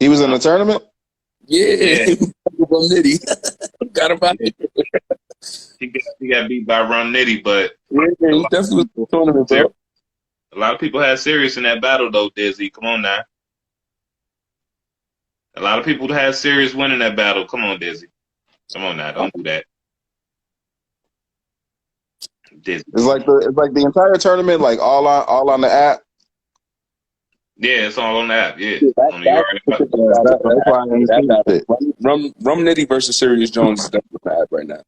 He was in the tournament? Yeah. Rum Nitty. Got him out. He got beat by Rum Nitty, but Yeah, he definitely was in the tournament, bro. a lot of people had Sirius in that battle, though, Dizzy. Come on now. A lot of people had Sirius winning that battle. Come on, Dizzy. Come on now. Don't do that. Dizzy. It's like the entire tournament, like all on the app. Yeah, it's all on the app. Yeah. That's why I ain't seen it. Rum Nitty versus Sirius Jones is definitely on the app right now.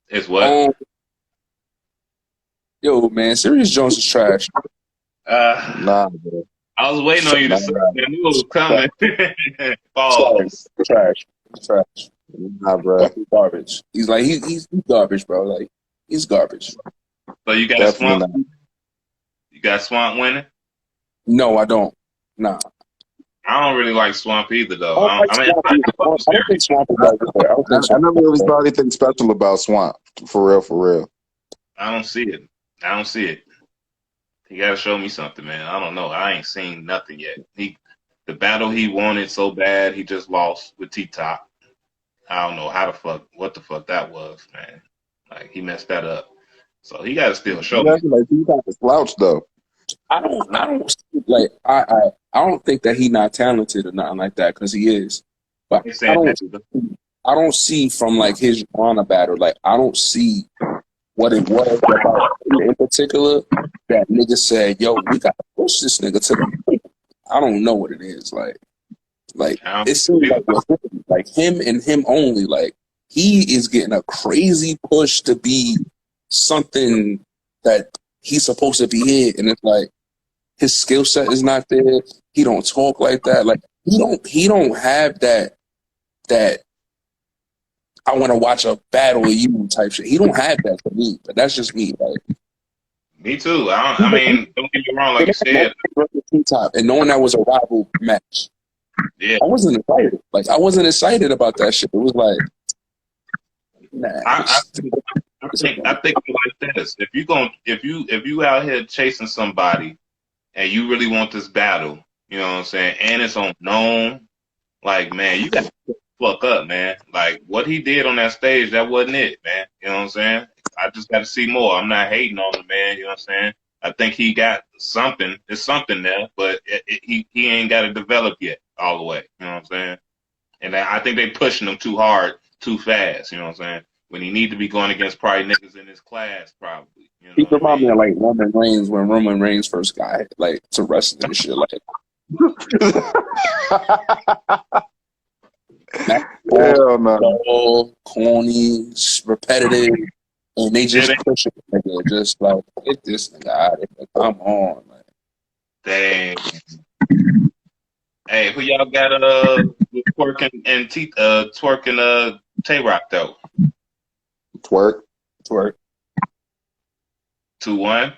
It's what? Yo, man, Sirius Jones is trash. Nah, bro. I was waiting on you to say that. I knew it was coming. Pause. Trash. Nah, bro. Fucking garbage. He's garbage, bro. Like, he's garbage. So you got Definitely Swamp? not. You got Swamp winning? No, I don't. Nah. I don't really like Swamp either, though. I don't think Swamp is like that. I never really saw anything special about Swamp. For real. I don't see it. You gotta show me something, man. I don't know. I ain't seen nothing yet. The battle he wanted so bad, he just lost with T-Top. I don't know what the fuck that was, man. Like, he messed that up. So he gotta still show me. Like T-Top is slouch though. I don't think that he not talented or nothing like that, because he is. But I don't see from like his Rana battle, like I don't see what it was about in particular that nigga said, yo, we gotta push this nigga to the I don't know what it is. Like it seems like him and him only, like he is getting a crazy push to be something that he's supposed to be in, and it's like his skill set is not there. He don't talk like that. Like he don't have that I want to watch a battle of you type shit. He don't have that for me, but that's just me. Like me too. I mean, don't get me wrong. Like you said, T-Top, and knowing that was a rival match, yeah, I wasn't excited. Like I wasn't excited about that shit. It was like, nah. I think like this. If you out here chasing somebody and you really want this battle, you know what I'm saying, and it's on known, like man, you got to fuck up, man. Like what he did on that stage, that wasn't it, man. You know what I'm saying? I just got to see more. I'm not hating on him, man. You know what I'm saying? I think he got something. There's something there, but he ain't got to develop yet all the way. You know what I'm saying? And I think they pushing him too hard, too fast. You know what I'm saying? When he need to be going against probably niggas in his class, probably. You know he reminded me of like Roman Reigns when Roman Reigns first got like to wrestling and shit. Like, hell no, corny, repetitive, and they just push it. Nigga, just like get this nigga out of here. Come on, man. Dang. Hey, who y'all got twerking and twerking Tay-Rock though? Twerk. 2-1,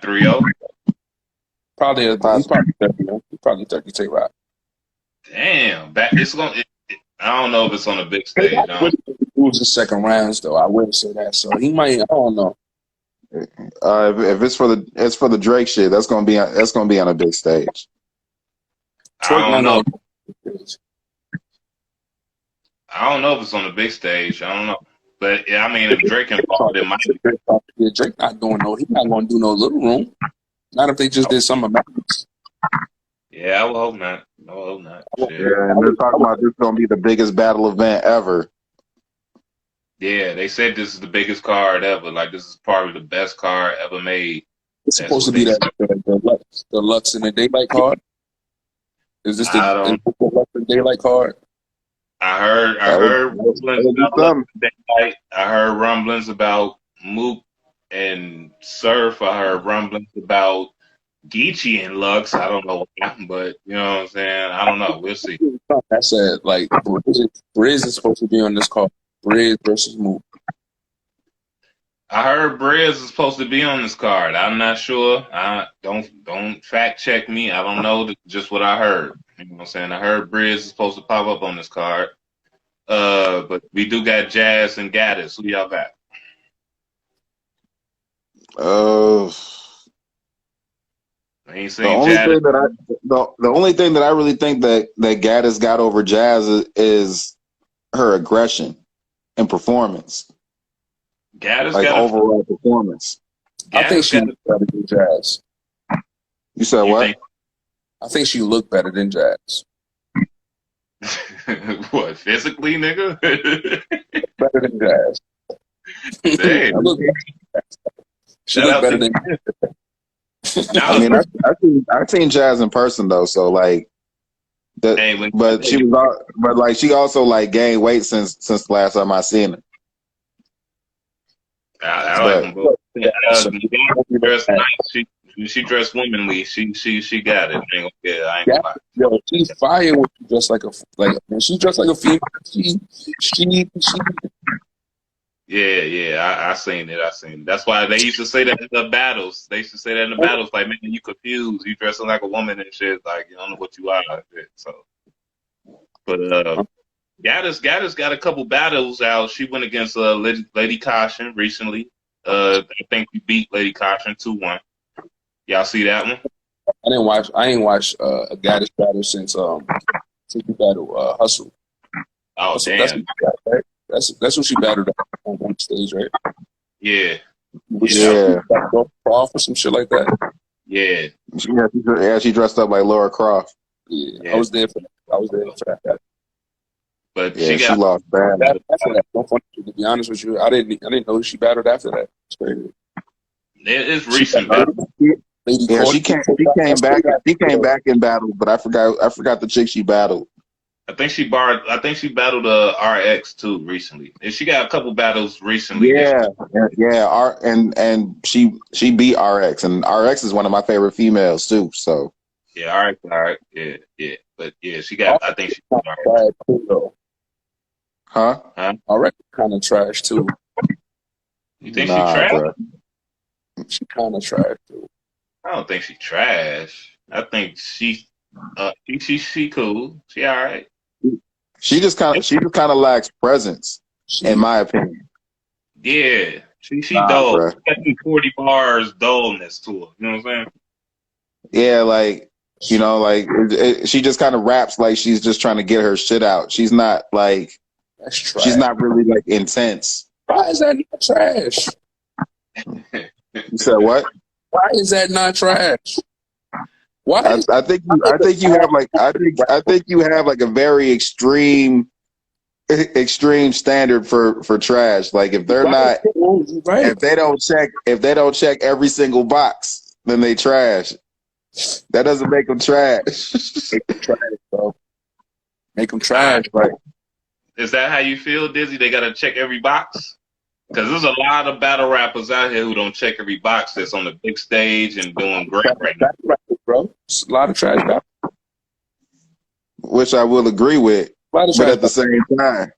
3-0. Probably he's probably 30 Tay-Rock. Damn, I don't know if it's on a big stage. It was the second rounds though. I wouldn't say that. So he might. I don't know. If it's for the Drake shit, that's gonna be on a big stage. I don't know. I don't know if it's on the big stage. I don't know. But yeah, I mean, if Drake involved, it might be. Drake not doing he's not going to do no little room. Not if they just did some amendments. Yeah, I would hope not. Shit. Yeah, and they're talking about this is going to be the biggest battle event ever. Yeah, they said this is the biggest card ever. Like, this is probably the best card ever made. It's supposed to be the Lux and the Daylight card. Is this the Lux and Daylight card? I heard rumblings about Daylight. I heard rumblings about Mook and Surf. I heard rumblings about Geechee and Lux. I don't know what happened, but you know what I'm saying? I don't know. We'll see. I said, like, Briz is supposed to be on this card. Briz versus Mook. I heard Briz is supposed to be on this card. I'm not sure. Don't fact check me. I don't know. Just what I heard. You know what I'm saying? I heard Briz is supposed to pop up on this card. But we do got Jazz and Gaddis. Who y'all got? I ain't The seen only Jada. thing that the only thing that I really think that Gaddis got over Jazz is her aggression and performance, Gaddis like got a. overall performance. I think Gaddis she got looked better than Jazz. You said You what? think I think she looked better than Jazz. what physically, nigga? Better than Jazz. Damn. She Shout looked out better to. than. I mean, I seen Jazz in person though, so like that. Hey, when But she was, but like she also like gained weight since the last time I seen her. I like But them both. So, Gaddis dressed nice. She dressed womanly. She got it. I ain't yeah, gonna lie. yo, she's fire when she dressed when she dressed like a female. She Yeah. I seen it. That's why they used to say that in the battles. They used to say that in the battles, like, man, you confused. You dressing like a woman and shit. Like, you don't know what you are. So, but Gaddis got a couple battles out. She went against Lady Caution recently. I think we beat Lady Caution 2-1. Y'all see that one? I ain't watched a Gaddis battle since we battled Hustle. Oh That's damn. what she got, right? That's what she battled on stage, right? Yeah. yeah, Off or some shit like that. Yeah. she dressed up like Laura Croft. Yeah, I was there for that. But Yeah, she got lost bad. After that, to be honest with you, I didn't know she battled after that. It's crazy. it's recent. Lady Yeah, she Courtney- came back. She came back in battle, but I forgot the chick she battled. I think she battled RX too recently. And she got a couple battles recently. Yeah. And she beat RX, and RX is one of my favorite females too. So Yeah, RX, yeah. But yeah, she got. I think she got RX. Trash too, though. huh? RX kind of trash too. You think Nah, she trash? bro. She kind of trash too. I don't think she trash. I think she cool. She all right. She just kind of lacks presence, in my opinion. Yeah, she Nah, dull. bruh. She got some 40 bars dullness to her. You know what I'm saying? Yeah, like she just kind of raps like she's just trying to get her shit out. She's not like That's trash. she's not really like intense. Why is that not trash? You said what? Why is that not trash? Why? I think you have like a very extreme standard for trash. Like if they're not right. if they don't check every single box, then they trash. That doesn't make them trash. Make them trash, bro. Make them trash, bro. Is that how you feel, Dizzy? They gotta check every box? Because there's a lot of battle rappers out here who don't check every box that's on the big stage and doing great right now. Bro, it's a lot of trash, bro. Which I will agree with, but at the same time,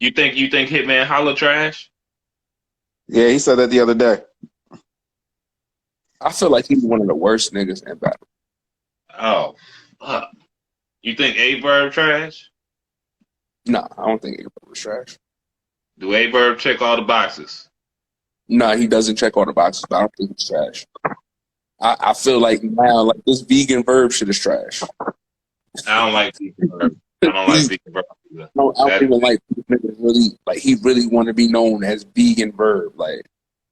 you think Hitman Holla trash? Yeah, he said that the other day. I feel like he's one of the worst niggas in battle. Oh, fuck. You think A-Verb trash? Nah, I don't think A-Verb was trash. Do A-Verb check all the boxes? Nah, he doesn't check all the boxes, but I don't think he's trash. I feel like now, like this vegan verb shit is trash. I don't like vegan verb. I don't like vegan verb either. I don't even like niggas really, like he really want to be known as vegan verb. Like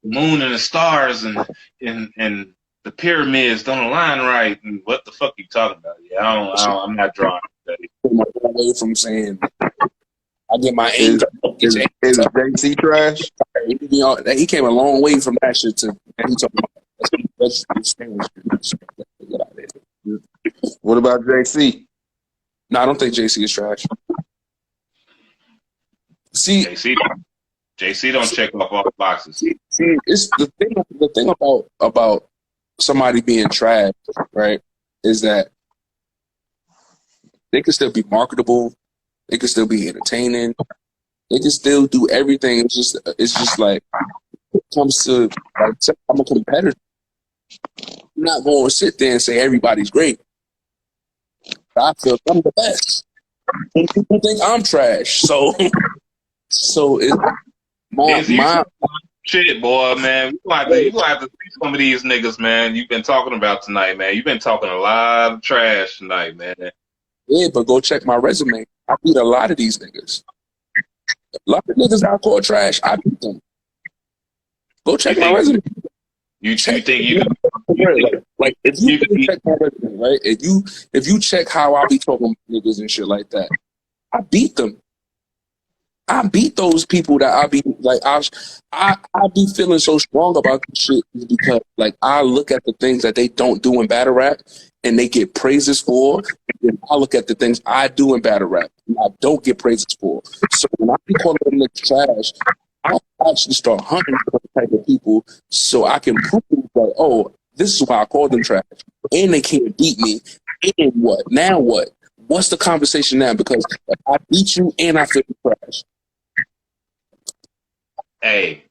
the moon and the stars and the pyramids don't align right. And what the fuck you talking about? Yeah, I'm not drawing today. Away from saying I get my Is anger. Is JC trash? He came a long way from that shit to he talking about. What about JC? No, I don't think JC is trash. See, JC don't check off all the boxes. See, it's the thing about somebody being trash, right? Is that they can still be marketable, they can still be entertaining, they can still do everything. It's just like when it comes to like I'm a competitor. I'm not going to sit there and say everybody's great. I feel I'm the best. And people think I'm trash. So it's Shit, boy, man. You gonna have to see some of these niggas, man. You've been talking about tonight, man. You've been talking a lot of trash tonight, man. Yeah, but go check my resume. I beat a lot of these niggas. A lot of niggas I call trash. I beat them. Go check my resume. You think you like if you check my resume, right? If you check how I be talking to niggas and shit like that, I beat them. I beat those people that I be like. I be feeling so strong about this shit is because like I look at the things that they don't do in battle rap and they get praises for, and I look at the things I do in battle rap and I don't get praises for. So when I be calling them niggas trash, I actually start hunting for the type of people so I can prove like, oh, this is why I call them trash, and they can't beat me. And what now? What? What's the conversation now? Because if I beat you and I feel trash. Hey,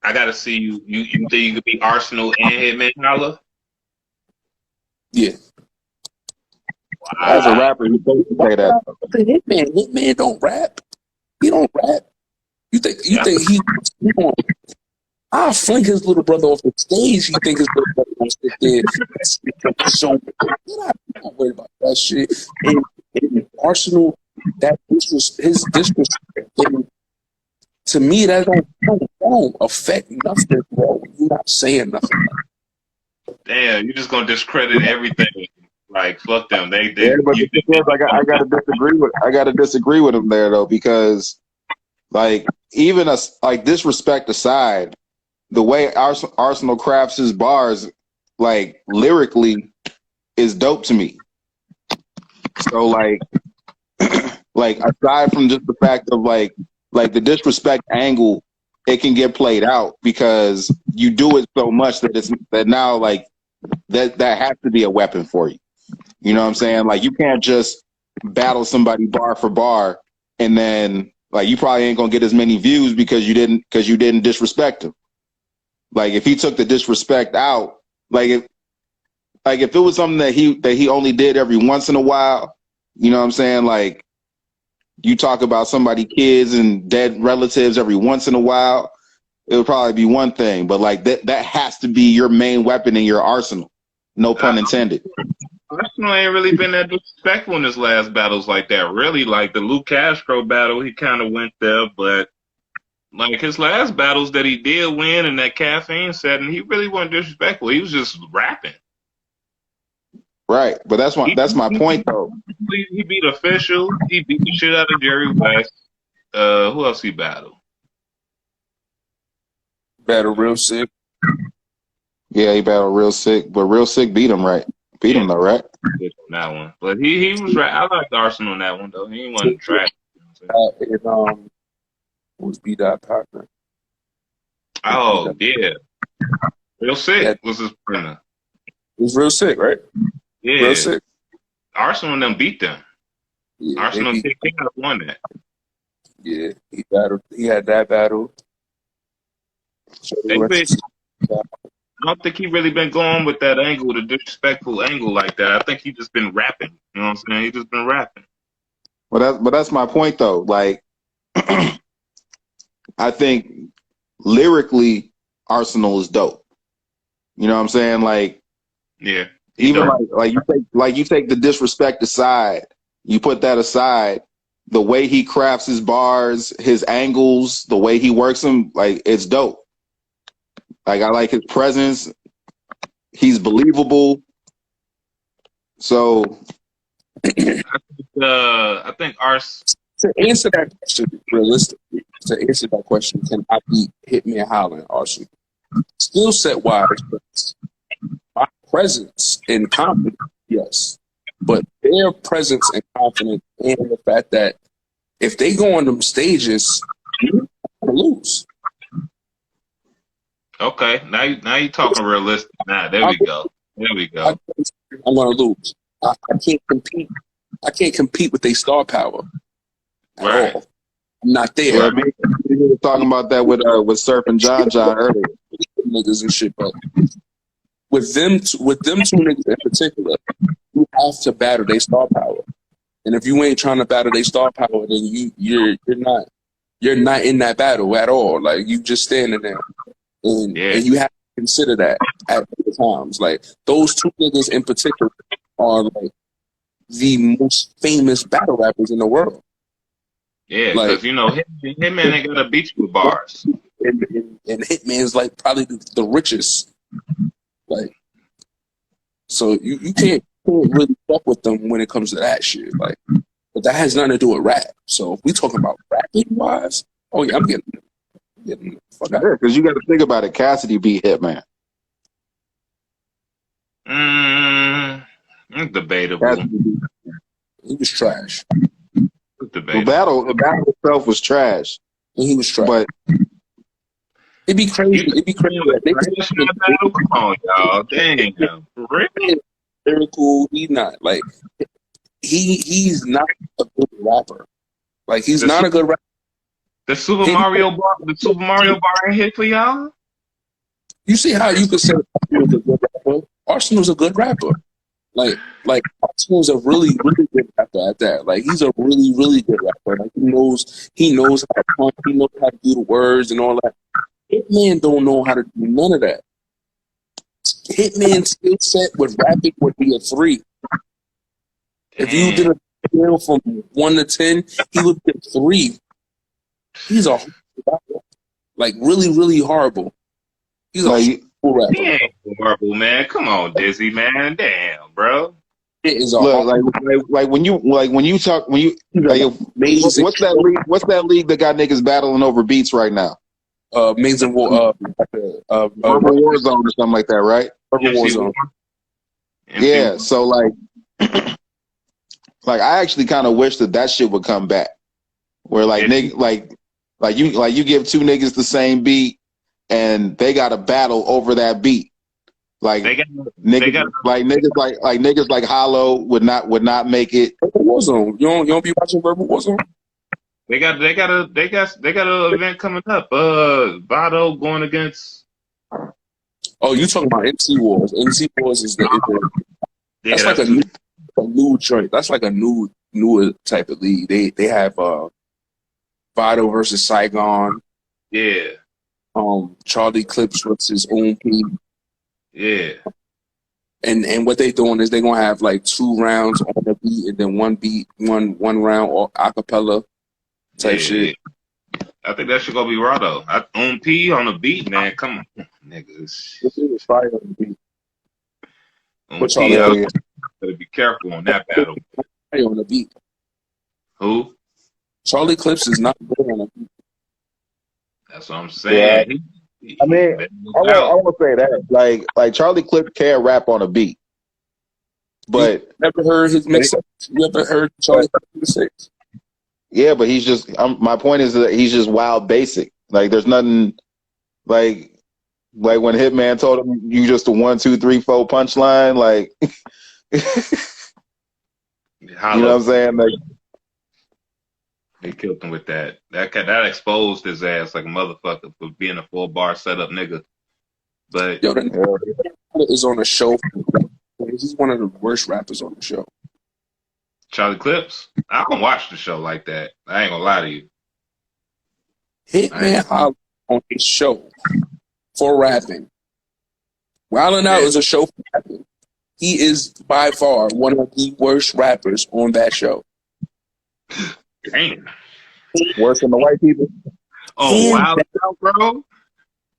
I gotta see you. You think you could be Arsenal and Hitman Holla? Yeah. Wow. As a rapper, you supposed to say that. Hitman don't rap. He don't rap. You think he don't? I'll fling his little brother off the stage. You think his little brother gonna sit there? So I'm not worried about that shit. And Arsenal, his disrespect. To me, that don't affect nothing, bro. You're not saying nothing. Damn, you're just gonna discredit everything. Like fuck them. They Yeah, but I gotta disagree with him there though, because like even like disrespect aside, the way Arsenal crafts his bars, like lyrically, is dope to me. So like, like aside from just the fact of like the disrespect angle, it can get played out because you do it so much that now like that has to be a weapon for you. You know what I'm saying? Like you can't just battle somebody bar for bar and then like you probably ain't gonna get as many views because you didn't disrespect him. Like if he took the disrespect out, like if it was something that he only did every once in a while, you know what I'm saying? Like you talk about somebody's kids and dead relatives every once in a while, it would probably be one thing. But like that has to be your main weapon in your arsenal. No pun intended. Arsenal ain't really been that disrespectful in his last battles like that. Really, like the Luke Castro battle, he kind of went there, but like his last battles that he did win in that caffeine setting, he really wasn't disrespectful. He was just rapping. Right, but that's my point though. He beat Official. He beat the shit out of Jerry West. Who else he battled? Battle Real Sick. Yeah, he battled Real Sick, but Real Sick beat him, right? Beat him though, right? On that one, but he was right. I liked Arsenal on that one though. He wasn't trash. Was B-Dot partner. Oh yeah, Real Sick was his partner. It was Real Sick, right? Yeah, Real Sick. Arsenal and them beat them. Yeah, Arsenal won that. Yeah, he battled. He had that battle. So I don't think he really been going with that angle, the disrespectful angle like that. I think he just been rapping. You know what I'm saying? He just been rapping. But that's my point though. Like, I think lyrically, Arsenal is dope. You know what I'm saying? Like, yeah. Even you take the disrespect aside, you put that aside, the way he crafts his bars, his angles, the way he works them, like it's dope. Like I like his presence. He's believable. So I think to answer that question realistically, can I beat Hitman Holla and Arsenal? Skill set wise, my presence and confidence, yes. But their presence and confidence and the fact that if they go on them stages, you're gonna lose. Okay, now you talking realistic. Now there we go. I'm gonna lose. I can't compete. I can't compete with their star power at all. I'm not there. Yeah, we were talking about that with Surf and John earlier. Niggas and shit, but with them two niggas in particular, you have to battle their star power. And if you ain't trying to battle their star power, then you're not you're not in that battle at all. Like you just standing there, and you have to consider that at all times. Like those two niggas in particular are like the most famous battle rappers in the world. Yeah, because like, Hitman ain't gonna beat you with bars. And Hitman's like probably the richest. Like, so you can't really fuck with them when it comes to that shit. Like, but that has nothing to do with rap. So if we talking about rapping wise, oh yeah, I'm getting the fuck out. Yeah, because you got to think about it. Cassidy beat Hitman. Debatable. He was trash. The battle itself was trash. And he was trash. But it'd be crazy. It'd be crazy. Come on, y'all. Damn. Lyrical. He's not like he's not a good rapper. Like he's not a good rapper. The Super Mario bar ain't hit for y'all? You see how you could say Arsenal's a good rapper? Arsenal's a good rapper. Like Arsenal's a really, really good rapper at that. Like he's a really, really good rapper. Like he knows how to punch, he knows how to do the words and all that. Hitman don't know how to do none of that. Hitman's skill set with rapping would be a 3. If you did a scale from 1 to 10, he would be a 3. He's a rapper. Like really, really horrible. He's a horrible rapper. He ain't horrible, man. Come on, Dizzy, man. Damn, bro. It is a like when you talk what's that league that got niggas battling over beats right now? Amazing Verbal Warzone or something like that, right? Verbal Warzone. Yeah, so like I actually kind of wish that shit would come back, where like you give two niggas the same beat and they got a battle over that beat. Like niggas like Hollow would not make it. Warzone. You don't be watching Verbal Warzone? They got an event coming up. Vado going against. Oh, you talking about MC Wars? MC Wars is that's like a new joint. That's like a newer type of league. They have Vado versus Saigon. Yeah. Charlie Clips versus OMP. Yeah. And what they doing is they gonna have like 2 rounds on the beat and then one round or acapella type shit. I think that should go be raw though. OMP on the beat, man. Come on, niggas. This is fire on the beat. Better be careful on that battle. On the beat. Who? Charlie Clips is not good on the beat. That's what I'm saying. Yeah. I mean, I want to say that like Charlie Clips can rap on a beat, but you never heard his mixtape? You ever heard Charlie Clips mixtapes? Yeah, but he's just. My point is that he's just wild basic. Like there's nothing like when Hitman told him you just a 1, 2, 3, 4 punchline. Like you know what I'm saying? Like they killed him with that. That exposed his ass like a motherfucker for being a 4-bar setup nigga. But is on the show. He's one of the worst rappers on the show. Charlie Clips? I don't watch the show like that. I ain't gonna lie to you. Hitman on his show for rapping. Wildin' Out is a show for rapping. He is by far one of the worst rappers on that show. Damn. Worse than the white people? Oh, Wildin' Out, bro?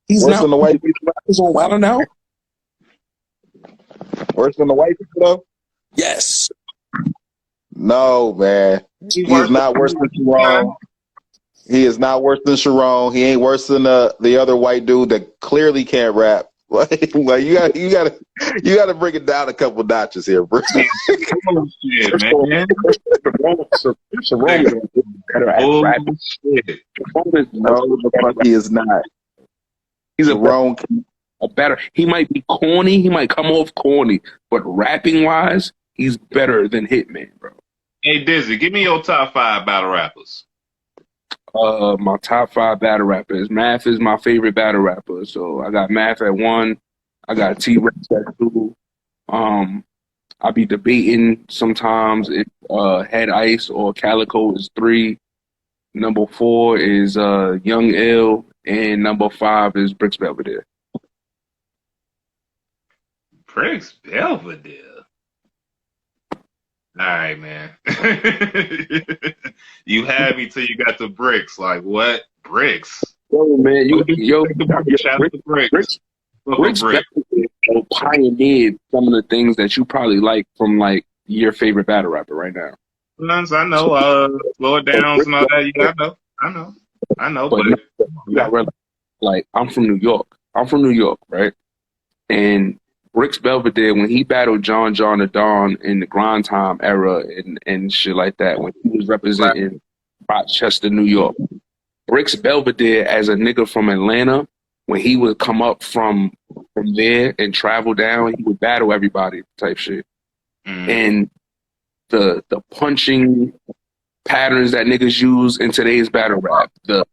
He's worse than the white people? Rappers on Wildin' Out? Worse than the white people, though? Yes. No, man. He's not worse than Sharon. He is not worse than Sharon. He ain't worse than the other white dude that clearly can't rap. Like you gotta bring it down a couple notches here, bro. Oh, shit, man. Sharon is better at rapping. No, the fuck he is not. He's a better. He might be corny. He might come off corny, but rapping wise, he's better than Hitman, bro. Hey, Dizzy, give me your top 5 battle rappers. My top 5 battle rappers. Math is my favorite battle rapper, so I got Math at 1. I got T-Rex at 2. I be debating sometimes if Head Ice or Calico is 3. Number 4 is Young Ill, and number 5 is Bricks Belvedere. Bricks Belvedere. All right, man. You had me till you got the bricks. Like what? Bricks. Yo, man, Shout out to Bricks. Bricks Belvedere pioneered some of the things that you probably like from like your favorite battle rapper right now. I know. Slow it down and all that. Yeah, I know. But you got like I'm from New York. Right? And Bricks Belvedere, when he battled John the Don in the Grind Time era and shit like that, when he was representing Rochester, New York, Bricks Belvedere as a nigga from Atlanta, when he would come up from there and travel down, he would battle everybody type shit. And the punching patterns that niggas use in today's battle rap, the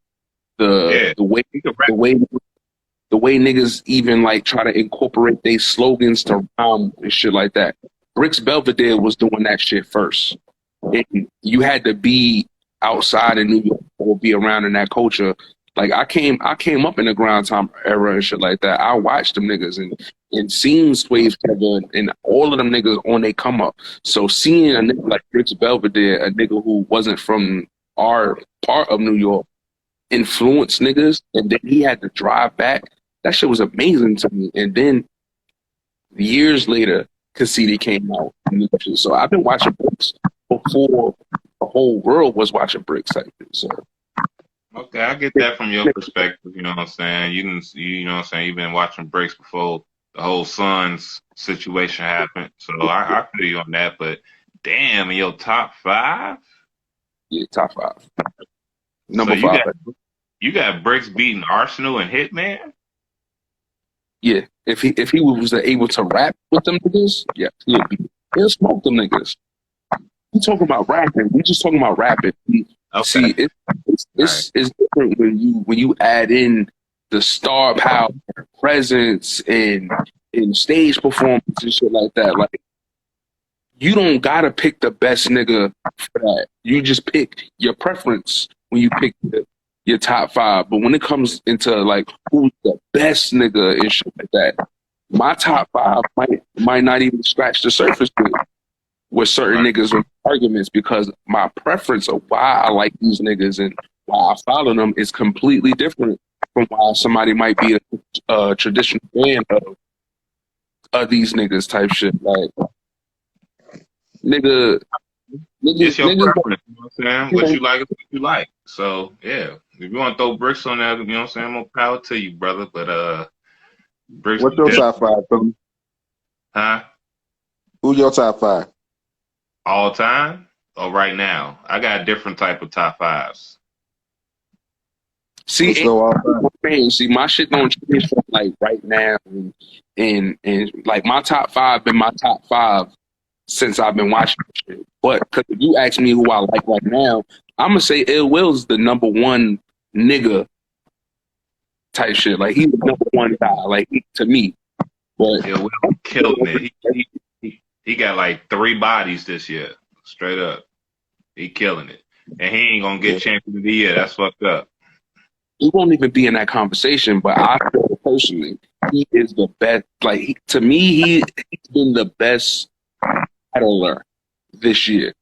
way niggas even like try to incorporate their slogans to rhyme and shit like that. Bricks Belvedere was doing that shit first. And you had to be outside in New York or be around in that culture. Like I came up in the Grind Time era and shit like that. I watched them niggas and seen Sway Kevin and all of them niggas on they come up. So seeing a nigga like Bricks Belvedere, a nigga who wasn't from our part of New York, influence niggas, and then he had to drive back. That shit was amazing to me. And then years later, Cassidy came out. So I've been watching Bricks before the whole world was watching Bricks. So okay, I get that from your perspective. You know what I'm saying? You know what I'm saying? You've been watching Bricks before the whole Suns situation happened. So I feel you on that. But damn, in your top 5? Yeah, top 5. Number 5. You got Bricks beating Arsenal and Hitman? Yeah, if he was able to rap with them niggas, yeah, he'll smoke them niggas. We talking about rapping. We just talking about rapping. Okay. See, it's different when you add in the star power, presence, and stage performance and shit like that. Like you don't gotta pick the best nigga for that. You just pick your preference when you pick your top 5. But when it comes into like who's the best nigga and shit like that, my top 5 might not even scratch the surface with certain niggas with arguments, because my preference of why I like these niggas and why I follow them is completely different from why somebody might be a traditional fan of these niggas type shit. Like niggas, it's your preference, you know what I'm saying? What you like is what you like. So yeah, if you want to throw Bricks on there, you know what I'm saying, more power to you, brother. But Bricks. What's your top 5, Philly? Huh? Who's your top 5? All time or right now? I got a different type of top 5s. See, my shit don't change from like right now, and like my top 5 been my top 5 since I've been watching shit. But because if you ask me who I like right now, I'm gonna say Ill Will's the number 1 nigga type shit. Like he's the number 1 guy, like to me. But Ill Will killed it. He got like 3 bodies this year, straight up. He killing it, and he ain't gonna get champion of the year. That's fucked up. He won't even be in that conversation. But I feel personally, he is the best. Like to me, he's been the best battler this year.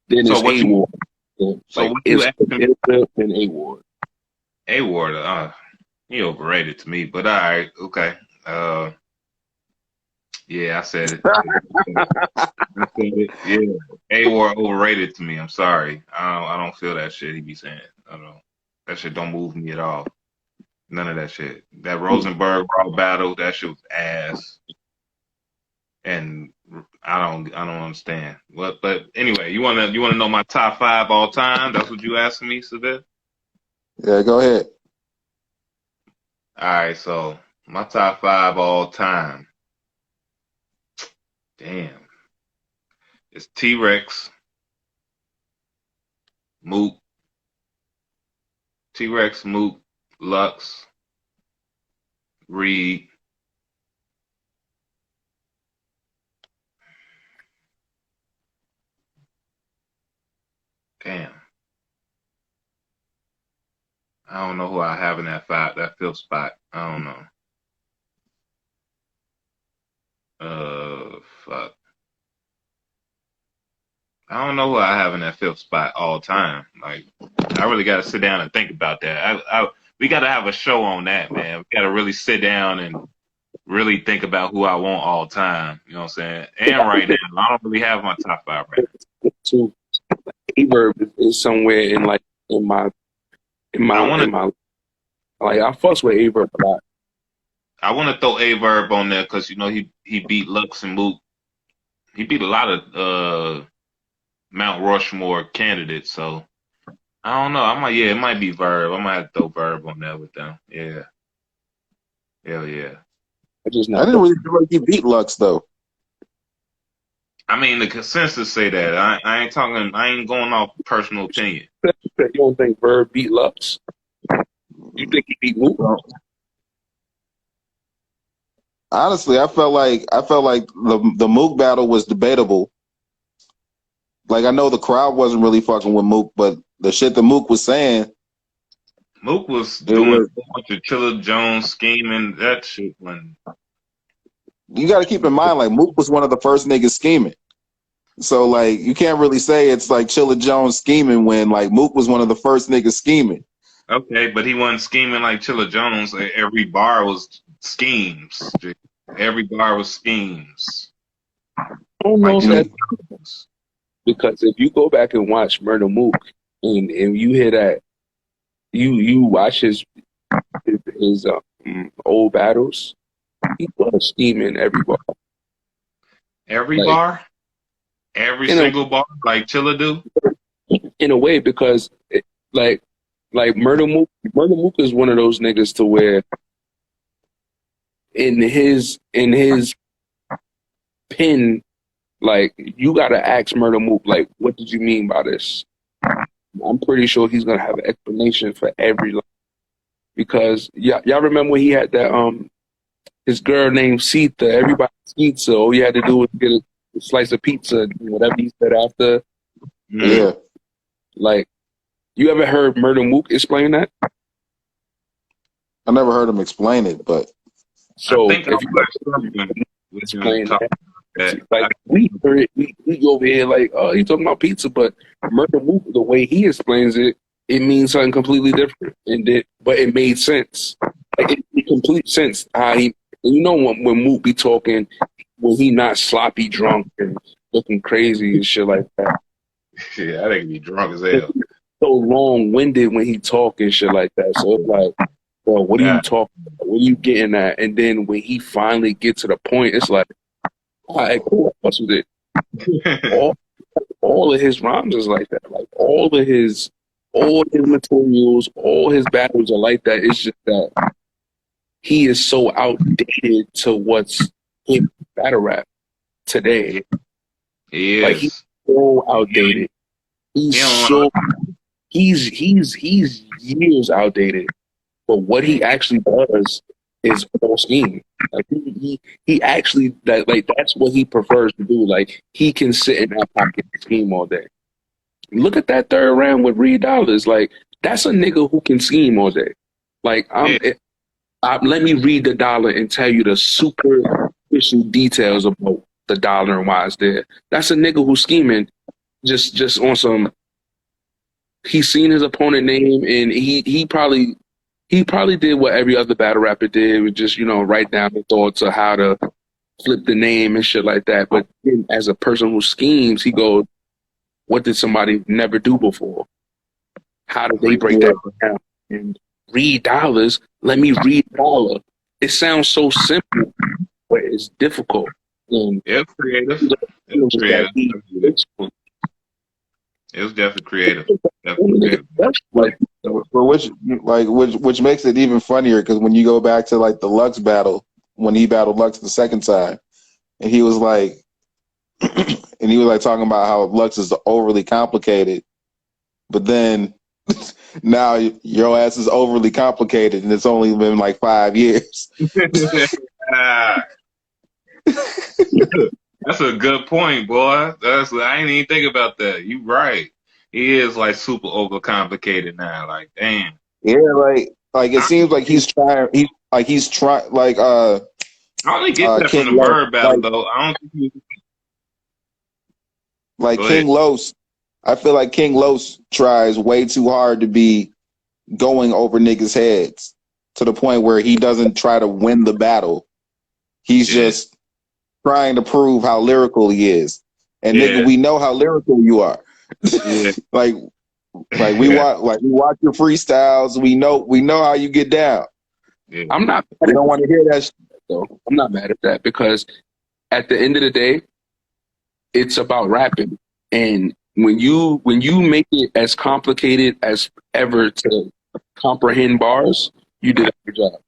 Then it's A-Ward. So what you asking? And A-Ward. A-Ward, he overrated to me. But all right, okay. Yeah, I said it. Yeah, A-Ward overrated to me. I'm sorry. I don't feel that shit he be saying. I don't know. That shit don't move me at all. None of that shit. That Rosenberg Raw battle, that shit was ass. And I don't understand. But anyway, you wanna know my top 5 all time? That's what you asking me, Seville? Yeah, go ahead. All right, so my top 5 all time. Damn. It's T-Rex, Mook, T-Rex, Mook, Lux, Reed. Damn. I don't know who I have in that fifth spot. I don't know. Fuck. I don't know who I have in that fifth spot all time. Like, I really got to sit down and think about that. We got to have a show on that, man. We got to really sit down and really think about who I want all time. You know what I'm saying? And right now, I don't really have my top five right now. So, Averb is somewhere in like in my like I fuss with Averb a lot. I want to throw Averb on there because you know he beat Lux and Mook. He beat a lot of Mount Rushmore candidates. So I don't know. It might be Verb. I might have to throw Verb on there with them. Yeah. Hell yeah. I didn't really feel like he beat Lux though. I mean, the consensus say that. I ain't talking. I ain't going off personal opinion. You don't think Verb beat Lux? You think he beat Mook? Honestly, I felt like the Mook battle was debatable. Like, I know the crowd wasn't really fucking with Mook, but the shit that Mook was saying, Mook was doing a bunch of Chilla Jones scheming. That shit when you got to keep in mind, like, Mook was one of the first niggas scheming. So, like, you can't really say it's like Chilla Jones scheming when, like, Mook was one of the first niggas scheming. Okay, but he wasn't scheming like Chilla Jones. Every bar was schemes. Every bar was schemes. I don't know that, because if you go back and watch Murder Mook and you hear that, you watch his old battles, he was scheming every bar. Every bar? Every single bar like Chilla do? In a way, because like Murder Mook is one of those niggas to where in his pen, like, you gotta ask Murder Mook, like, what did you mean by this? I'm pretty sure he's gonna have an explanation for every line. Because y'all remember when he had that his girl named Sita, everybody pizza, all you had to do was get a slice of pizza, whatever he said after. Yeah. Like, you ever heard Murder Mook explain that? I never heard him explain it, but so I think if you explain that, like, we heard it, we over here like, oh, he's talking about pizza, but Murder Mook, the way he explains it, it means something completely different, but it made sense. Like, it made complete sense. You know when Mook be talking, when he not sloppy drunk and looking crazy and shit like that. Yeah, I think he be drunk as hell. So long-winded when he talk and shit like that. So it's like, well, what are you talking about? What are you getting at? And then when he finally gets to the point, it's like, all right, cool, what's with it? all of his rhymes is like that. Like, all his materials, all his battles are like that. It's just that he is so outdated to what's in battle rap today. He is. Like, he's so outdated. He's years outdated. But what he actually does is all scheme. Like, he actually, that's what he prefers to do. Like, he can sit in that pocket and scheme all day. Look at that third round with Reed Dollars. Like, that's a nigga who can scheme all day. Like, let me read the dollar and tell you the superficial details about the dollar and why it's there. That's a nigga who's scheming just on some. He's seen his opponent name, and he probably did what every other battle rapper did, with just, write down the thoughts of how to flip the name and shit like that. But as a person who schemes, he goes, what did somebody never do before? How did they break that down? And Reed Dollars, let me read dollar. It sounds so simple, but it's difficult. And it's creative. It's creative. It was definitely creative. Which makes it even funnier, because when you go back to, like, the Lux battle, when he battled Lux the second time, and he was like talking about how Lux is overly complicated, but then now your ass is overly complicated, and it's only been like 5 years. That's a good point, boy. I ain't even think about that. You right. He is, like, super overcomplicated now. Like, damn. Yeah, like it seems like he's trying. He's trying. I only get that from King the Los, Bird battle though. I don't think he. like Go ahead. King Los. I feel like King Los tries way too hard to be going over niggas' heads to the point where he doesn't try to win the battle. He's just trying to prove how lyrical he is. And nigga, we know how lyrical you are. Yeah. like we watch your freestyles. We know how you get down. Yeah. I'm not. We don't want to hear that shit. Though I'm not mad at that because at the end of the day, it's about rapping. And when you make it as complicated as ever to comprehend bars, you did a good job.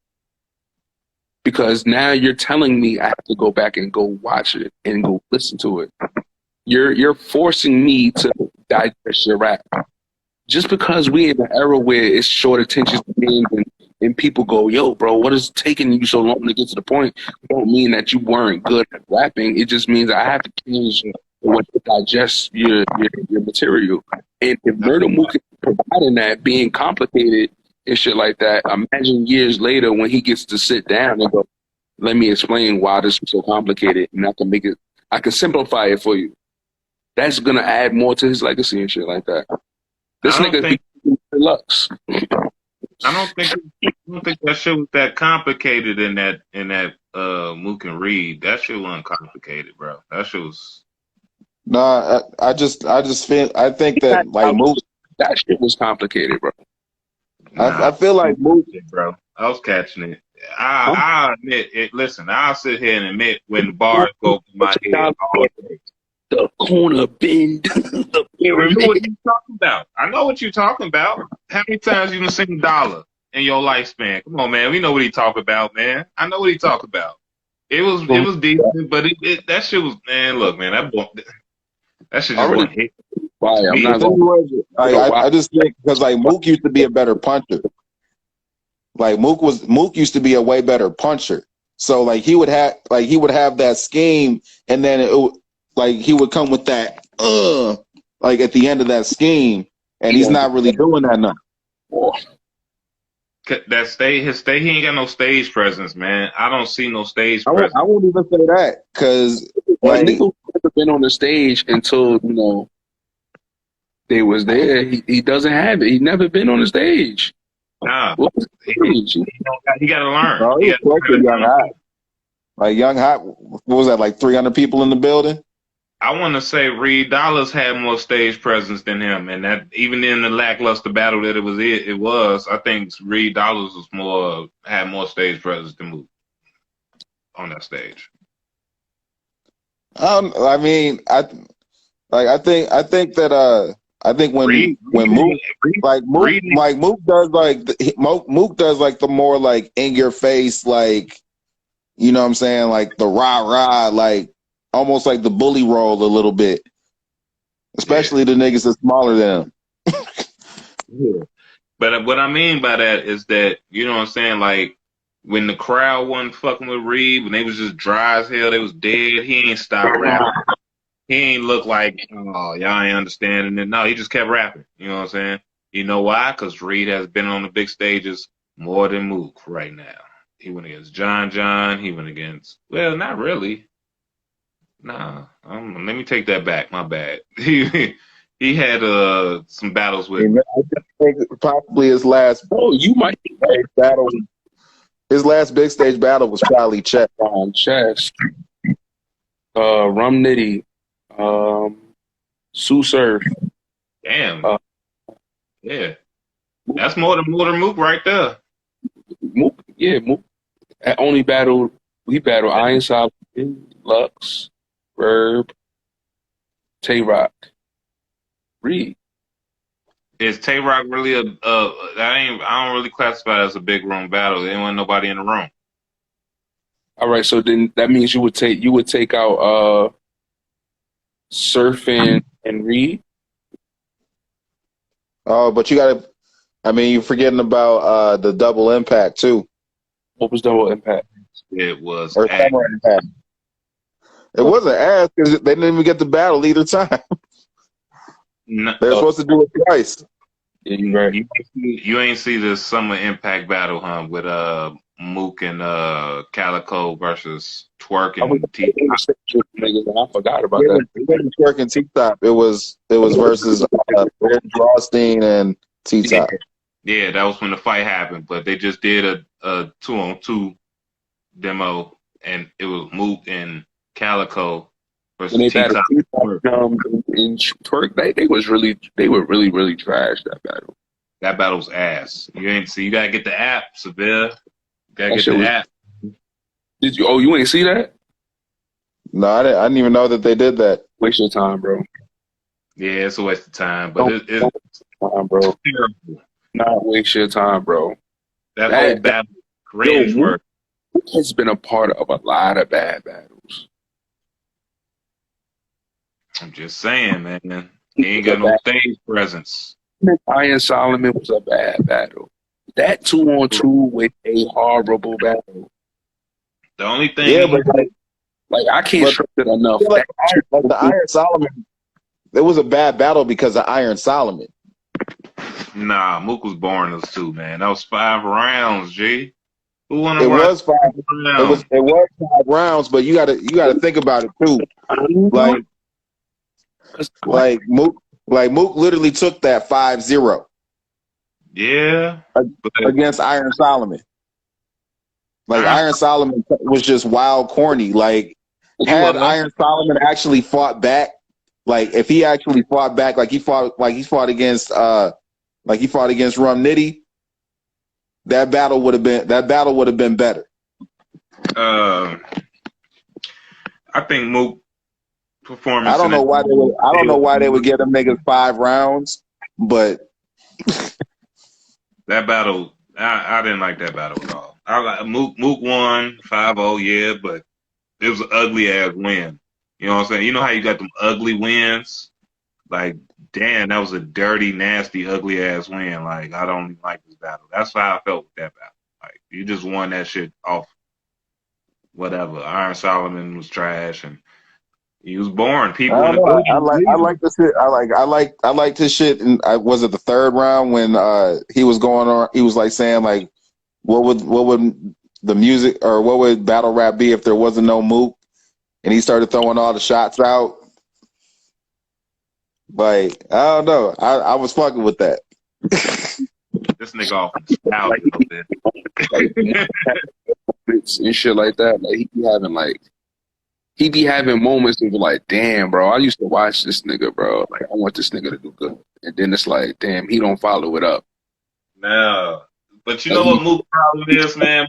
Because now you're telling me I have to go back and go watch it and go listen to it. You're forcing me to digest your rap. Just because we in an era where it's short attention spans and people go, yo, bro, what is taking you so long to get to the point? Don't mean that you weren't good at rapping. It just means I have to change what to digest your material. And if Murder Mook is providing that, being complicated and shit like that, imagine years later when he gets to sit down and go, let me explain why this is so complicated, and I can simplify it for you. That's gonna add more to his legacy and shit like that. This nigga deluxe. I don't think that shit was that complicated in that Mook and Reed. That shit was uncomplicated, bro. That shit was. Nah, I think that like Mook. That shit was complicated, bro. I feel like Mook, bro. I was catching it. I admit it. Listen, I'll sit here and admit when the bars go through my head. The corner bend. The pyramid. What you talking about? I know what you're talking about. How many times you done seen $1 in your lifespan? Come on, man. We know what he talk about, man. I know what he talk about. It was decent, but that shit was, man. Look, man, that shit just wasn't hit. Why? I just think because like Mook used to be a better puncher. Like Mook used to be a way better puncher. So like he would have that scheme, and then he would come with that like at the end of that scheme, and he's not really doing that now. That he ain't got no stage presence, man. I don't see no stage presence. I won't even say that because like nigga never been on the stage until they was there. He doesn't have it. He never been on the stage. Nah, he got to learn. Bro, he was Young Hot. Like Young Hot, what was that? Like 300 people in the building. I want to say Reed Dollaz had more stage presence than him, and that even in the lackluster battle that it was, I think Reed Dollaz had more stage presence than Mook on that stage. I mean, I think that when Mook does Mook does like the more like in your face, like, you know what I'm saying, like the rah like almost like the bully role a little bit, especially the niggas that's smaller than him. Yeah. But what I mean by that is that, you know what I'm saying, like when the crowd wasn't fucking with Reed, when they was just dry as hell, they was dead, he ain't stopped rapping. He ain't look like, oh, y'all ain't understanding it. No, he just kept rapping. You know what I'm saying? You know why? Because Reed has been on the big stages more than Mook right now. He went against John. He went against, well, not really. Nah, let me take that back. My bad. He had some battles with. I think possibly his last. Oh, you might be right. Battle. His last big stage battle was probably Chess. Chess. Rum Nitty. Sue Surf. Damn. Yeah. That's more than Mook right there. Mook. Only battled. We battled Iron Solid, Lux, Verb, Tay Rock, Reed. Is Tay Rock really I don't really classify it as a big room battle. There wasn't nobody in the room. All right, so then that means you would take out Surf and Reed. Oh, but you gotta. I mean, you're forgetting about the Double Impact too. What was Double Impact? It was Summer Impact. It wasn't ass because they didn't even get the battle either time. No. They're supposed to do it twice. Yeah, you right. You ain't see the Summer Impact battle, huh? With Mook and Calico versus Twerk and T. I forgot about that. It wasn't Twerk and T-Top. It was versus Red Drawstein and T-Top. Yeah, that was when the fight happened. But they just did a 2-on-2 demo, and it was Mook and Calico versus T-Top. In Twerk, they were really trash that battle. That battle's ass. You ain't see. You gotta get the app, Seville. Gotta get the app. Did you? Oh, you ain't see that? No, I didn't even know that they did that. Waste your time, bro. Yeah, it's a waste of time, but it's time, bro. terrible. Not waste your time, bro. That whole battle, cringe work. Has been a part of a lot of bad battles. I'm just saying, man. He ain't got no stage presence. Iron Solomon was a bad battle. That 2-on-2 was a horrible battle. The only thing, but I can't stress it enough. Like the Iron Solomon, it was a bad battle because of Iron Solomon. Nah, Mook was boring those two, man. That was 5 rounds, G. Who won? It was 5 rounds. It was 5 rounds, but you gotta think about it too. Like Mook literally took that 5-0. Yeah. Against Iron Solomon. Like Iron Solomon was just wild corny. Like had Iron Solomon actually fought back, like if he actually fought back, like he fought against Rum Nitty, that battle would have been better. I think Mook performance. I don't know why they would give them niggas 5 rounds, but that battle, I didn't like that battle at all. I like Mook won 5-0, yeah, but it was an ugly ass win. You know what I'm saying? You know how you got them ugly wins? Like, damn, that was a dirty, nasty, ugly ass win. Like, I don't even like this battle. That's how I felt with that battle. Like, you just won that shit off. Whatever. Iron Solomon was trash, and he was boring. People. I like this shit. I like this shit. And was it the 3rd round when he was going on? He was like saying like, what would the music or what would battle rap be if there wasn't no Mook? And he started throwing all the shots out. Like, I don't know. I was fucking with that. This nigga off now a little bit. And shit like that. Like he be having moments of like, damn, bro, I used to watch this nigga, bro. Like, I want this nigga to do good. And then it's like, damn, he don't follow it up. No. But you know what Mook's problem is, man?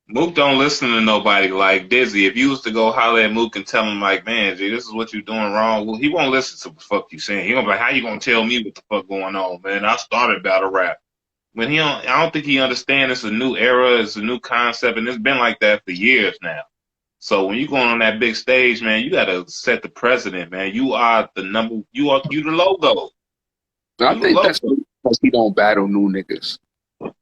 Mook don't listen to nobody like Dizzy. If you was to go holler at Mook and tell him like, man, G, this is what you're doing wrong, well, he won't listen to what the fuck you saying. He gonna be like, how you gonna tell me what the fuck going on, man? I started battle rap. When I don't think he understands it's a new era, it's a new concept, and it's been like that for years now. So when you going on that big stage, man, you gotta set the precedent, man. You are the logo. I think that's because he don't battle new niggas. New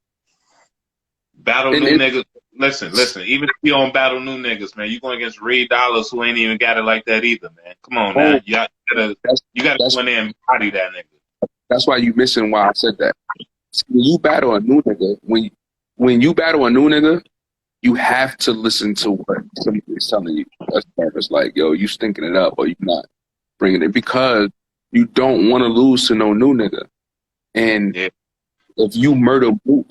niggas. Listen. Even if you don't battle new niggas, man, you going against Reed Dollars who ain't even got it like that either, man. Come on now, you gotta go in there and body that nigga. That's why you missing why I said that. When you battle a new nigga, when you battle a new nigga, you have to listen to what somebody's telling you. It's like, yo, you stinking it up or you not bringing it because you don't want to lose to no new nigga. And if you murder Mook,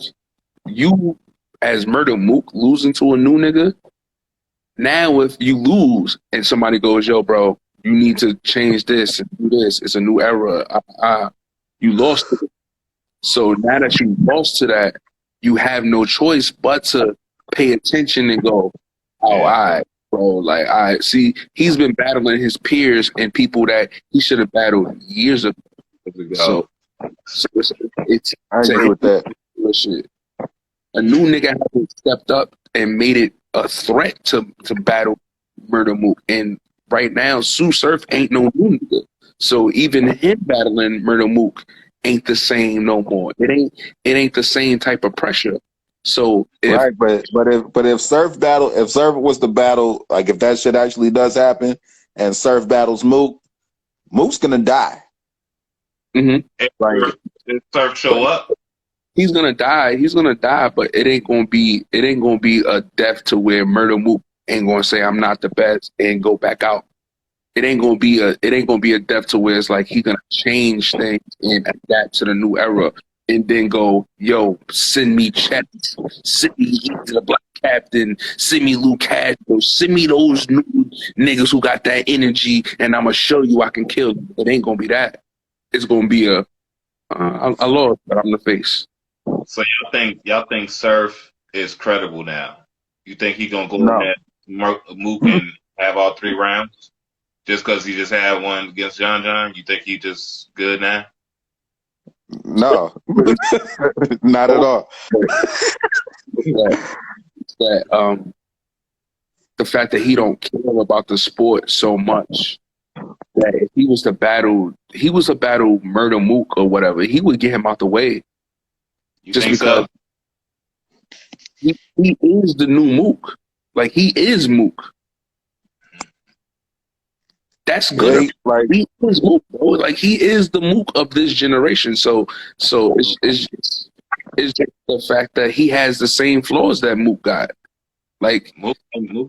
you as murder Mook losing to a new nigga, now if you lose and somebody goes, yo, bro, you need to change this and do this, it's a new era, you lost to it. So now that you lost to that, you have no choice but to pay attention and go, all right, bro, like, all right, see, he's been battling his peers and people that he should have battled years ago. So it's I agree with that. Shit. A new nigga hasn't stepped up and made it a threat to battle Murder Mook. And right now, Sue Surf ain't no new nigga. So even him battling Murder Mook ain't the same no more. It ain't the same type of pressure. So but if Surf was the battle, like if that shit actually does happen and Surf battles Mook, Mook's gonna die. Mm-hmm. Like Did Surf show up? He's gonna die. He's gonna die, but it ain't gonna be a death to where Murder Mook ain't gonna say I'm not the best and go back out. It ain't gonna be a death to where it's like he's gonna change things and adapt to the new era and then go, yo, send me checks, send me to the Black Captain, send me Luke Castro, send me those new niggas who got that energy, and I'm gonna show you I can kill them. It ain't gonna be that. It's gonna be I lost, but I'm the face. So y'all think Surf is credible now? You think he gonna go in there, Mook, and have all 3 rounds just because he just had one against John John? You think he just good now? No, not at all. that the fact that he don't care about the sport so much that if he was to battle Murder Mook or whatever, he would get him out the way. You Just think because so? he is the new Mook. Like, he is Mook. That's good. Like, he is Mook, bro. Like, he is the Mook of this generation. So it's just the fact that he has the same flaws that Mook got. Like, Mook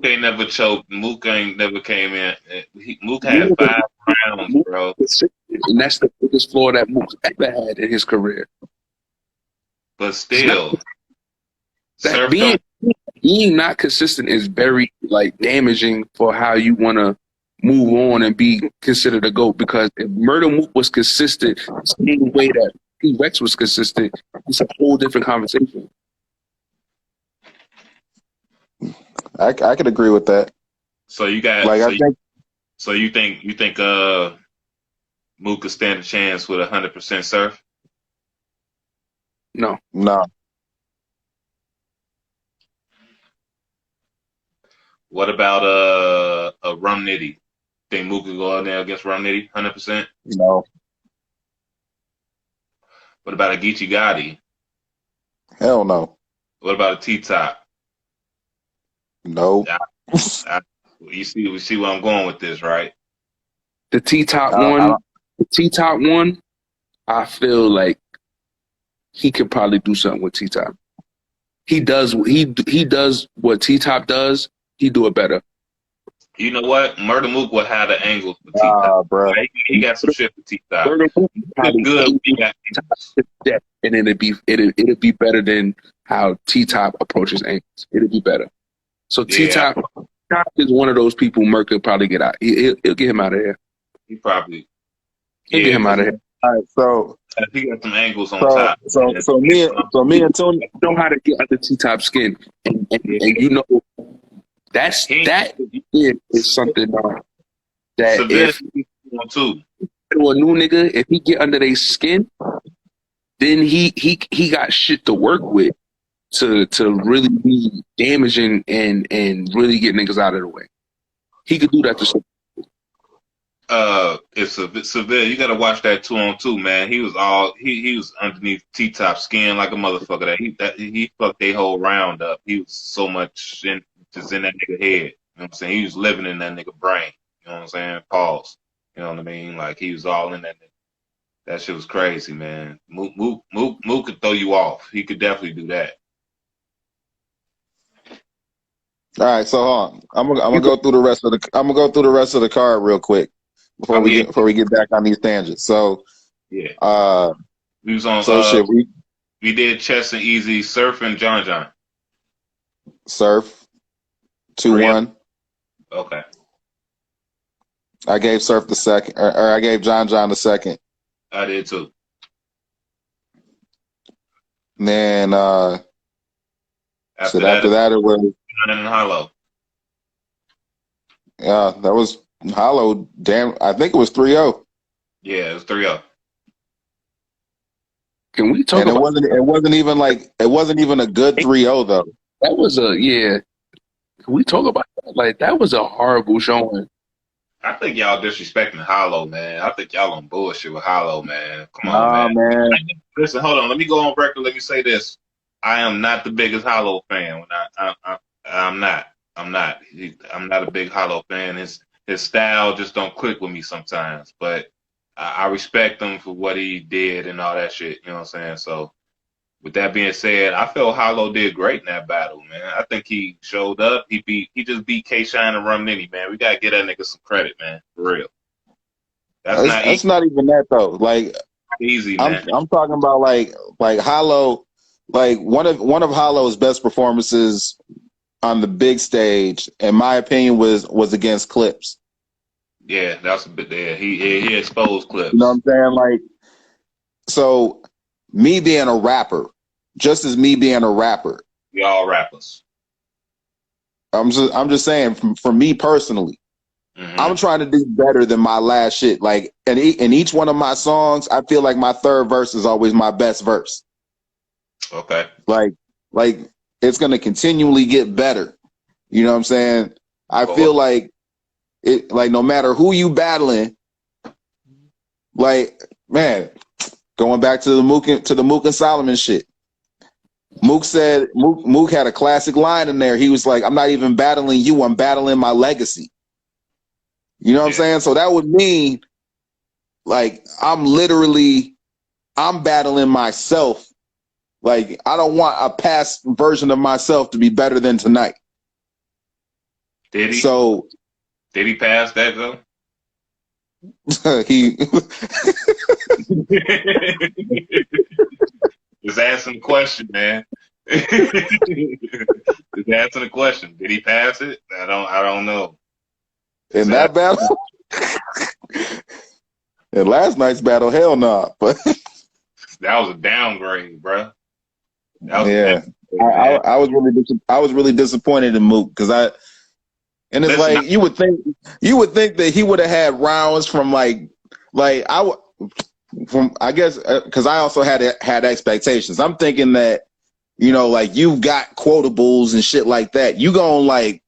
ain't never choked. Mook ain't never came in. Mook had 5 rounds, bro. And that's the biggest flaw that Mook's ever had in his career. But still, that being not consistent is very damaging for how you want to move on and be considered a GOAT. Because if Murder Mook was consistent the same way that T-Rex was consistent, it's a whole different conversation. I could agree with that. So you got you think Mook could stand a chance with 100% Surf? No. What about a Rum Nitty? Think Mook could go out there against Rum Nitty 100%? No. What about a Geechee Gotti? Hell no. What about a T-Top? No. We see where I'm going with this, right? The T-Top one, I feel like he could probably do something with T-Top. He does what T-Top does. He do it better. You know what? Murder Mook would have the angles for T-Top. Bro. He got some shit for T-Top. Murder Mook Good. And it'd be better than how T-Top approaches angles. It'd be better. So T-Top is one of those people Merc could probably get out. He'll get him out of here. He'll get him out of here. All right, so he got some angles on top. So me and Tony know how to get under T-Top skin, and you know that is something that if to a new nigga, if he get under their skin, then he got shit to work with to really be damaging and really get niggas out of the way. He could do that to some. It's Seville. You gotta watch that 2-on-2, man. He was underneath T-Top skin like a motherfucker. He fucked their whole round up. He was so much just in that nigga head. You know what I'm saying? He was living in that nigga brain. You know what I'm saying? Pause. You know what I mean? Like, he was all in that nigga. That shit was crazy, man. Mook could throw you off. He could definitely do that. All right, so hold on. I'm gonna go through the rest of the card real quick before we get back on these tangents. So yeah, we was on. So we did Chess and Easy, Surf and John John. Surf 2-1. Okay. I gave Surf the second, or I gave John John the second. I did too. And then after that it was and Hollow. Yeah, that was Hollow. Damn, I think it was 3-0. Yeah, it was 3-0. Can we talk? And it wasn't even a good 3-0 though. That was Can we talk about that? Like, that was a horrible showing. I think y'all disrespecting Hollow, man. I think y'all on bullshit with Hollow, man. Come on, man. Listen, hold on. Let me go on record. Let me say this. I am not the biggest Hollow fan. I'm not. I'm not a big Hollow fan. His style just don't click with me sometimes. But I respect him for what he did and all that shit. You know what I'm saying? So with that being said, I feel Hollow did great in that battle, man. I think he showed up. He just beat K Shine and Rum Nitty, man. We gotta get that nigga some credit, man. For real. That's not even that though. Like easy, man. I'm talking about like Hollow, like one of Hollow's best performances on the big stage, in my opinion, was against Clips. Yeah, that's a bit there. He exposed Clips. You know what I'm saying? Like, so me being a rapper, just as me being a rapper, we all rappers. I'm just saying, for me personally, I'm trying to do better than my last shit. Like, in each one of my songs, I feel like my third verse is always my best verse. Okay. Like it's gonna continually get better. You know what I'm saying? I feel like it. Like no matter who you battling, like man, going back to the Mook and Solomon shit. Mook said Mook had a classic line in there. He was like, "I'm not even battling you. I'm battling my legacy." You know what I'm saying? So that would mean, like, I'm battling myself. Like, I don't want a past version of myself to be better than tonight. Did he? So, did he pass that though? he just asking the question, man. Just answer the question. Did he pass it? I don't know. In that battle? In last night's battle, hell no. Nah. But that was a downgrade, bro. Yeah, I was really disappointed in Mook because it's like you would think that he would have had rounds from I guess because I also had expectations. I'm thinking that like you've got quotables and shit like that. You gonna like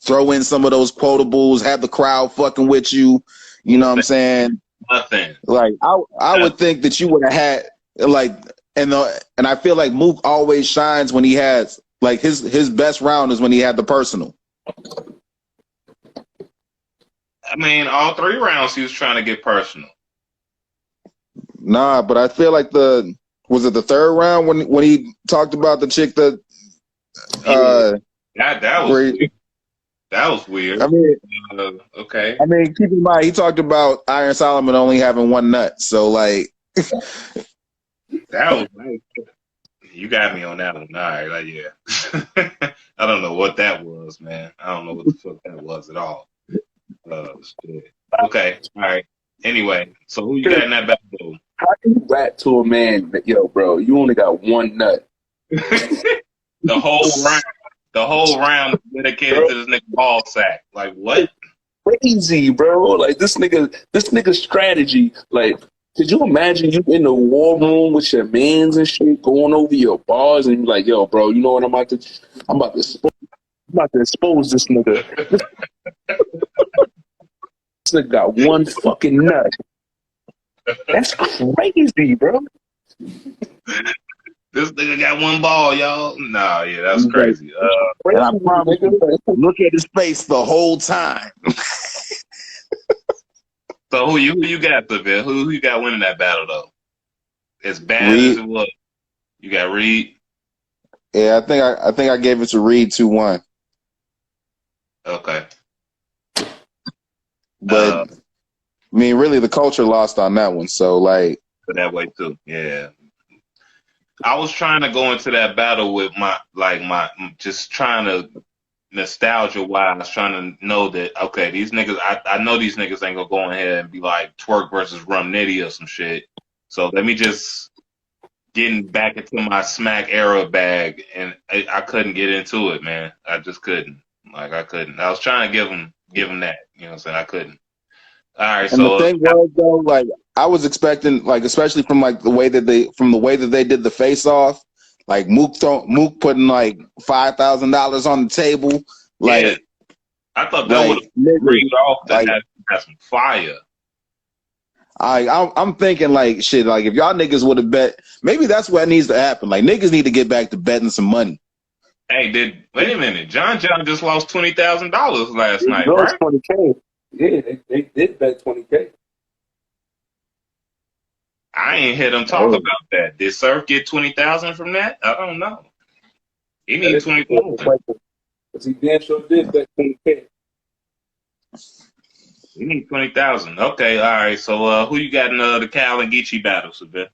throw in some of those quotables, have the crowd fucking with you. You know what I'm saying? Nothing. Like I would think that you would have had like. And I feel like Mook always shines when he has like his best round is when he had the personal. I mean, all 3 rounds he was trying to get personal. Nah, but I feel like was it the 3rd round when he talked about the chick that that was weird. That was weird. I mean, okay. I mean, keep in mind he talked about Iron Solomon only having one nut, so like. That was nice. You got me on that one. All right, like, yeah. I don't know what that was, man. I don't know what the fuck that was at all. Shit. Okay, all right. Anyway, so who you got in that battle? How can you rap to a man that, yo, bro, you only got one nut? The whole round is dedicated to this nigga ball sack. Like, what? Crazy, bro. Like, this nigga's strategy, like, could you imagine you in the war room with your mans and shit, going over your bars and be like, yo, bro, you know what I'm about to expose this nigga. This nigga got one fucking nut. That's crazy, bro. This nigga got one ball, y'all. Nah, yeah, that's crazy. And I promise you, look at his face the whole time. So who you got, Seville? Who you got winning that battle though? As bad as it was, you got Reed. Yeah, I think I gave it to Reed 2-1. Okay. But I mean, really, the culture lost on that one. So like, that way too. Yeah. I was trying to go into that battle with my just trying to. Nostalgia wise, trying to know that okay, these niggas, I know these niggas ain't gonna go in here and be like Twerk versus Rum Nitty or some shit. So let me just getting back into my smack era bag, and I couldn't get into it, man. I just couldn't. Like I couldn't. I was trying to give him that. You know what I'm saying? I couldn't. All right. And the thing was though, like I was expecting, like especially from like the way that they did the face off. Like Mook putting like $5,000 on the table. Like yeah. I thought that would have bring off that had some fire. I'm thinking like shit. Like if y'all niggas would have bet, maybe that's what needs to happen. Like niggas need to get back to betting some money. Hey, wait a minute? John just lost $20,000 last night, right? $20K. Yeah, they did bet $20K. I ain't hear them talk about that. Did Surf get 20,000 from that? I don't know. He needs 20,000. Because he damn sure did that 20K. He needs 20,000. Okay, all right. So who you got in the Cal and Geechee battles, man?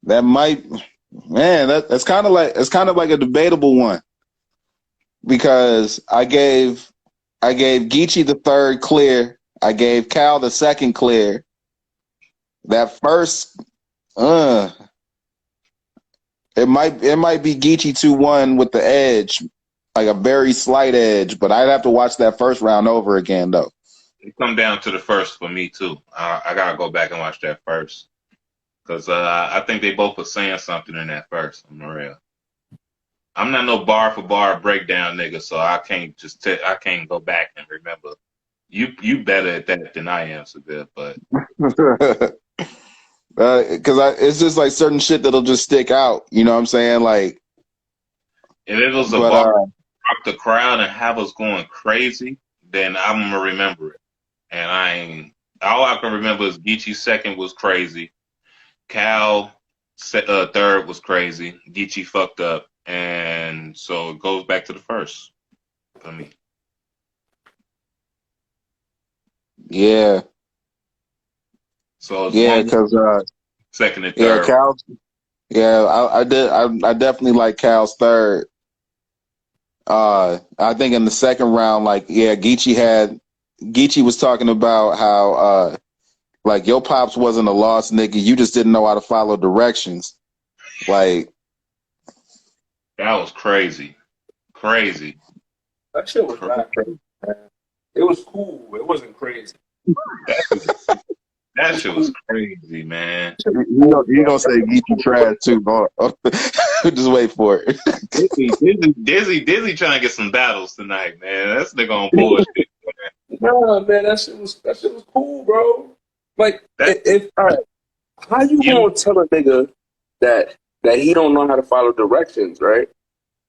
That might, man. That's kind of like a debatable one, because I gave Geechee the third clear. I gave Cal the second clear. That first, it might be Geechee 2-1 with the edge, like a very slight edge. But I'd have to watch that first round over again, though. It come down to the first for me too. I gotta go back and watch that first, because I think they both were saying something in that first. I'm real. I'm not no bar for bar breakdown nigga, so I can't I can't go back and remember. You better at that than I am, Seville, but because it's just like certain shit that'll just stick out. You know what I'm saying? Like, if it was a bar, rock the crowd and have us going crazy, then I'm gonna remember it. And all I can remember is Geechee second was crazy, Cal third was crazy, Geechee fucked up, and so it goes back to the first for me. Yeah. So yeah, because second and third. Yeah, Cal's. Yeah, I definitely like Cal's third. I think in the second round, like, yeah, Geechee was talking about how like your pops wasn't a lost nigga, you just didn't know how to follow directions. Like, that was crazy. Crazy. That shit was not crazy, man. It was cool. It wasn't crazy. That shit was crazy, man. You gonna say Geechee trash too? Just wait for it. Dizzy trying to get some battles tonight, man. That's nigga on bullshit. Nah, man, that shit was cool, bro. Like, all right, how you gonna tell a nigga that he don't know how to follow directions, right?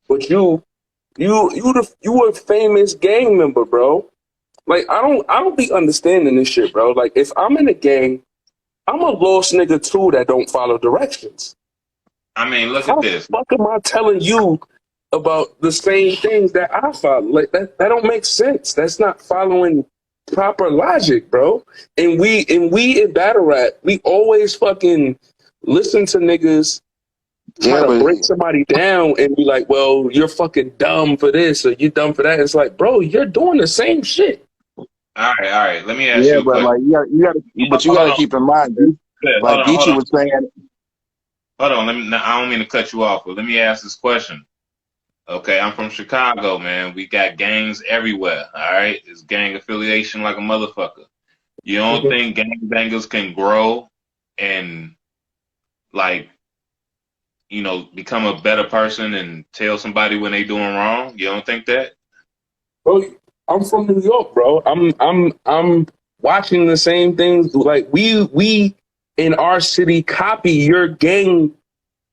But you a famous gang member, bro. Like, I don't be understanding this shit, bro. Like, if I'm in a gang, I'm a lost nigga too that don't follow directions. I mean, look at this. How the fuck am I telling you about the same things that I follow? Like, that don't make sense. That's not following proper logic, bro. And we in battle rap, we always fucking listen to niggas try to break somebody down and be like, well, you're fucking dumb for this or you're dumb for that. It's like, bro, you're doing the same shit. All right. Let me ask you. Yeah, but like you gotta keep in mind, dude. Like Geechee was saying. Hold on, I don't mean to cut you off, but let me ask this question. Okay, I'm from Chicago, man. We got gangs everywhere. All right, it's gang affiliation like a motherfucker. You don't think gangbangers can grow and, like, you know, become a better person and tell somebody when they doing wrong? You don't think that? Bro, I'm from New York, bro. I'm watching the same things. Like, we in our city copy your gang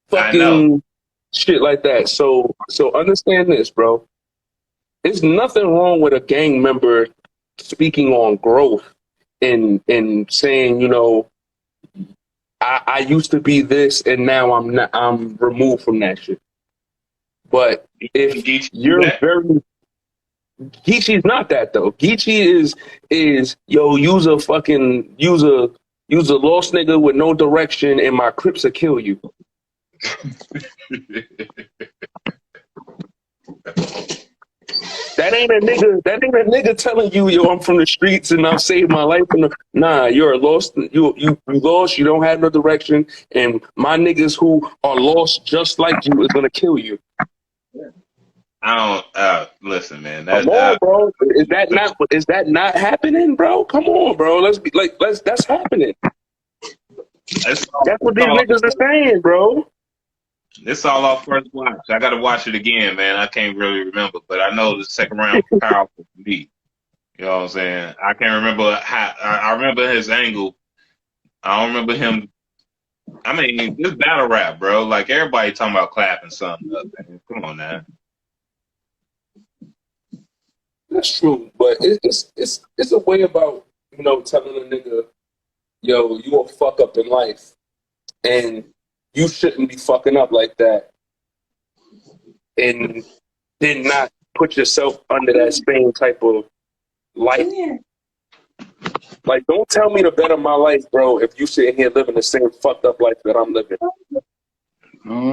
fucking shit like that. So understand this, bro. There's nothing wrong with a gang member speaking on growth and saying, you know, I used to be this and now I'm removed from that shit. But if you're very Geechee's not that though. Geechee is yo, use a lost nigga with no direction and my Crips will kill you. That ain't a nigga telling you, yo, I'm from the streets and I've saved my life. Nah, you're a lost. You lost. You don't have no direction. And my niggas who are lost just like you is gonna kill you. I don't listen, man. Come on, bro. Is that not happening, bro? Come on, bro. That's happening. That's what these niggas are saying, bro. This all off first watch. I got to watch it again, man. I can't really remember, but I know the second round was powerful for me. You know what I'm saying? I can't remember how. I remember his angle. I don't remember him. I mean, this battle rap, bro. Like, everybody talking about clapping something up, man. Come on now. That's true, but it's a way about, you know, telling a nigga yo, you a fuck up in life, and you shouldn't be fucking up like that, and then not put yourself under that same type of life. Like, don't tell me to better my life, bro, if you sitting here living the same fucked up life that I'm living.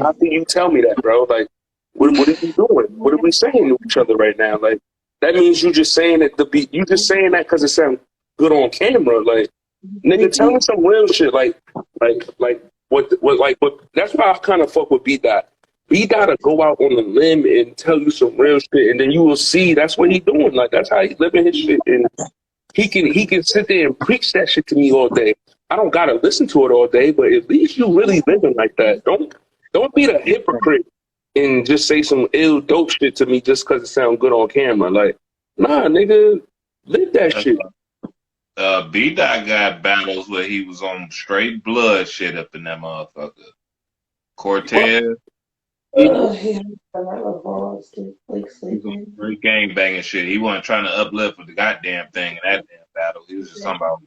How can you tell me that, bro? Like, what are you doing? What are we saying to each other right now? Like, that means you just saying that you just saying that because it sounds good on camera. Like, nigga, tell me some real shit. Like what? That's why I kind of fuck with B Dot. B Dot to go out on a limb and tell you some real shit, and then you will see that's what he doing. Like, that's how he living his shit, and he can sit there and preach that shit to me all day. I don't gotta listen to it all day, but at least you really living like that. Don't be the hypocrite and just say some ill dope shit to me just because it sounds good on camera. Like, nah, nigga, live that shit. B Dot got battles where he was on straight blood shit up in that motherfucker. Cortez. He was on straight gang banging shit. He wasn't trying to uplift with the goddamn thing in that damn battle. He was just talking about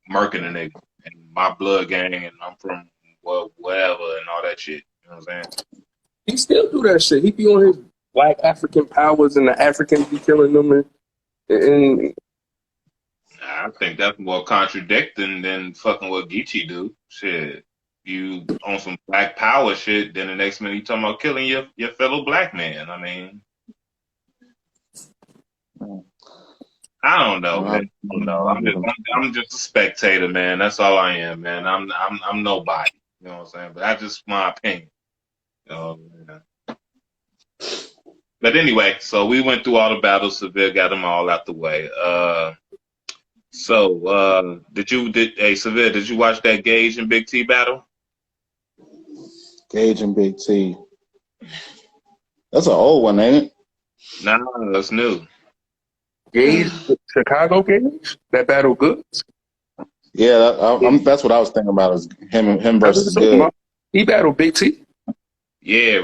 murking a nigga and my blood gang and I'm from whatever and all that shit. You know what I'm saying? He still do that shit. He be on his black African powers and the Africans be killing them. And I think that's more contradicting than fucking what Geechee do. Shit. You on some black power shit, then the next minute you talking about killing your fellow black man. I mean, I don't know, man. I don't know. I'm just a spectator, man. That's all I am, man. I'm nobody. You know what I'm saying? But that's just my opinion. But anyway, so we went through all the battles. Seville got them all out the way. Seville, did you watch that Gage and Big T battle? Gage and Big T. That's an old one, ain't it? Nah, that's new. Gage, Chicago Gage? That battle good? Yeah, that's what I was thinking about, is him versus Good. He battled Big T? Yeah.